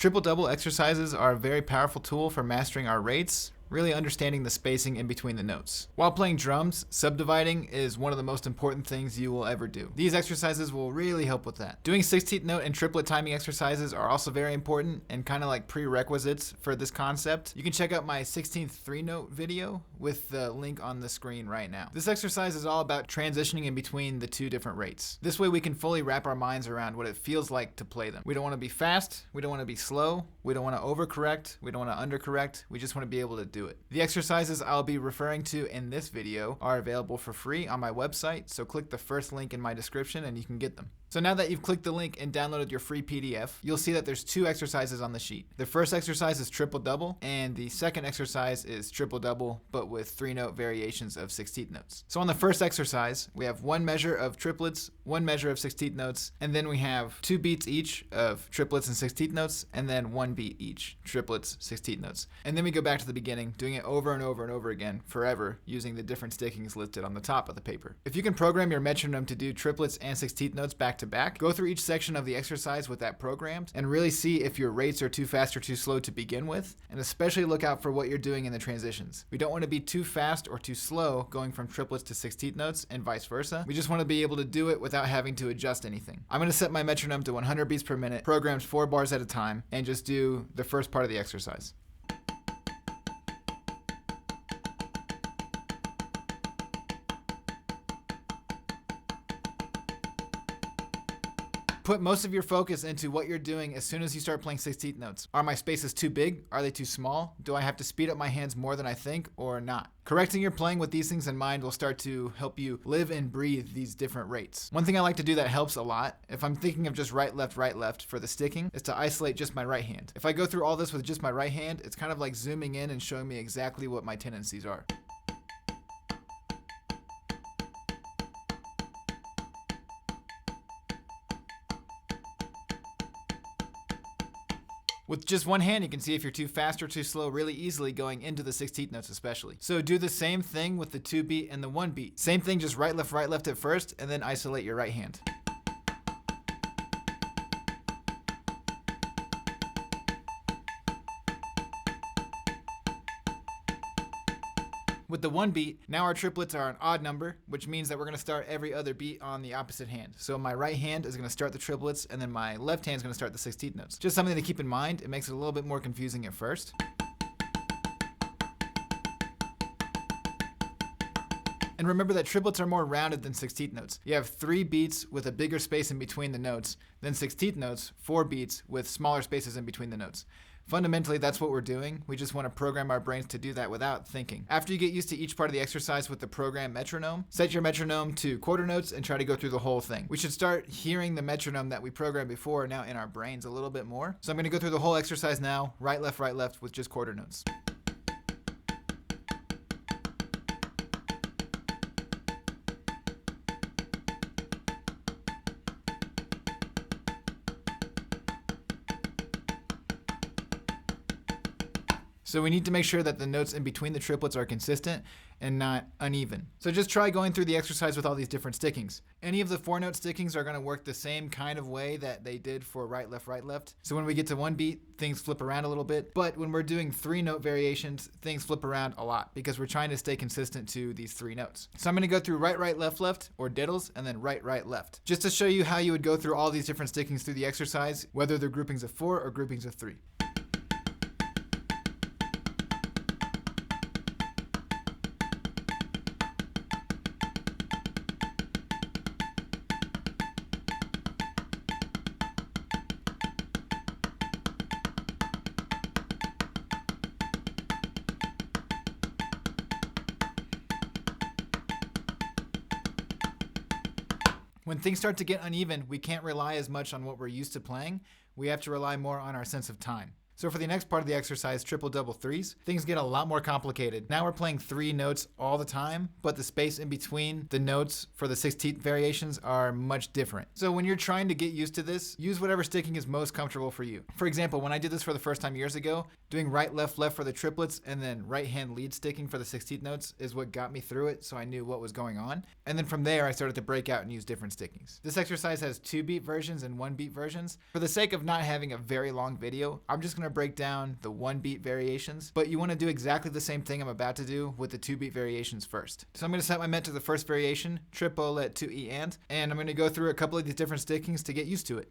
Triple-double exercises are a very powerful tool for mastering our rates, really understanding the spacing in between the notes. While playing drums, subdividing is one of the most important things you will ever do. These exercises will really help with that. Doing 16th note and triplet timing exercises are also very important and kind of like prerequisites for this concept. You can check out my 16th 3-note video with the link on the screen right now. This exercise is all about transitioning in between the two different rates. This way we can fully wrap our minds around what it feels like to play them. We don't want to be fast, we don't want to be slow, we don't want to overcorrect, we don't want to undercorrect, we just want to be able to do it. The exercises I'll be referring to in this video are available for free on my website, so click the first link in my description and you can get them. So now that you've clicked the link and downloaded your free PDF, you'll see that there's 2 exercises on the sheet. The first exercise is triple-double, and the second exercise is triple-double, but with 3-note variations of 16th notes. So on the first exercise, we have 1 measure of triplets, 1 measure of 16th notes, and then we have 2 beats each of triplets and 16th notes, and then 1 beat each, triplets, 16th notes. And then we go back to the beginning, doing it over and over and over again, forever, using the different stickings listed on the top of the paper. If you can program your metronome to do triplets and 16th notes back to back, go through each section of the exercise with that programmed and really see if your rates are too fast or too slow to begin with, and especially look out for what you're doing in the transitions. We don't want to be too fast or too slow going from triplets to 16th notes and vice versa. We just want to be able to do it without having to adjust anything. I'm going to set my metronome to 100 beats per minute, programmed 4 bars at a time, and just do the first part of the exercise. Put most of your focus into what you're doing as soon as you start playing 16th notes. Are my spaces too big? Are they too small? Do I have to speed up my hands more than I think or not? Correcting your playing with these things in mind will start to help you live and breathe these different rates. One thing I like to do that helps a lot, if I'm thinking of just right, left for the sticking, is to isolate just my right hand. If I go through all this with just my right hand, it's kind of like zooming in and showing me exactly what my tendencies are. With just one hand, you can see if you're too fast or too slow really easily going into the 16th notes especially. So do the same thing with the 2 beat and the 1 beat. Same thing, just right, left at first, and then isolate your right hand. With the 1 beat, now our triplets are an odd number, which means that we're going to start every other beat on the opposite hand. So my right hand is going to start the triplets, and then my left hand is going to start the 16th notes. Just something to keep in mind. It makes it a little bit more confusing at first. And remember that triplets are more rounded than 16th notes. You have 3 beats with a bigger space in between the notes, then 16th notes, 4 beats with smaller spaces in between the notes. Fundamentally, that's what we're doing. We just want to program our brains to do that without thinking. After you get used to each part of the exercise with the program metronome, set your metronome to quarter notes and try to go through the whole thing. We should start hearing the metronome that we programmed before now in our brains a little bit more. So I'm going to go through the whole exercise now, right, left with just quarter notes. So we need to make sure that the notes in between the triplets are consistent and not uneven. So just try going through the exercise with all these different stickings. Any of the 4-note stickings are going to work the same kind of way that they did for right, left. So when we get to 1 beat, things flip around a little bit. But when we're doing 3-note variations, things flip around a lot because we're trying to stay consistent to these 3 notes. So I'm going to go through right, left, or diddles, and then right, left. Just to show you how you would go through all these different stickings through the exercise, whether they're groupings of 4 or groupings of 3. When things start to get uneven, we can't rely as much on what we're used to playing. We have to rely more on our sense of time. So for the next part of the exercise, triple double threes, things get a lot more complicated. Now we're playing 3 notes all the time, but the space in between the notes for the 16th variations are much different. So when you're trying to get used to this, use whatever sticking is most comfortable for you. For example, when I did this for the first time years ago, doing right, left, left for the triplets and then right hand lead sticking for the 16th notes is what got me through it, so I knew what was going on. And then from there, I started to break out and use different stickings. This exercise has 2-beat versions and 1-beat versions. For the sake of not having a very long video, I'm just gonna break down the 1-beat variations, but you wanna do exactly the same thing I'm about to do with the 2-beat variations first. So I'm gonna set my met to the first variation, triple let 2E and I'm gonna go through a couple of these different stickings to get used to it.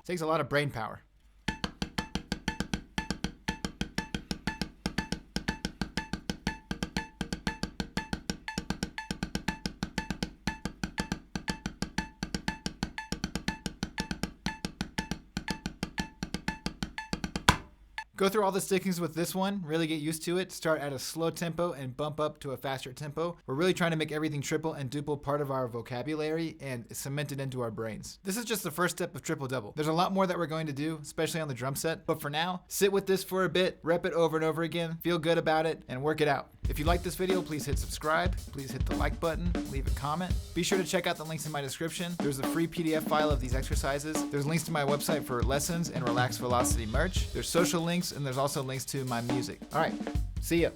Takes a lot of brain power. Go through all the stickings with this one, really get used to it, start at a slow tempo and bump up to a faster tempo. We're really trying to make everything triple and duple part of our vocabulary and cement it into our brains. This is just the first step of triple double. There's a lot more that we're going to do, especially on the drum set, but for now, sit with this for a bit, rep it over and over again, feel good about it, and work it out. If you like this video, please hit subscribe, please hit the like button, leave a comment. Be sure to check out the links in my description. There's a free PDF file of these exercises. There's links to my website for lessons and relaxed velocity merch. There's social links, and there's also links to my music. All right, see ya.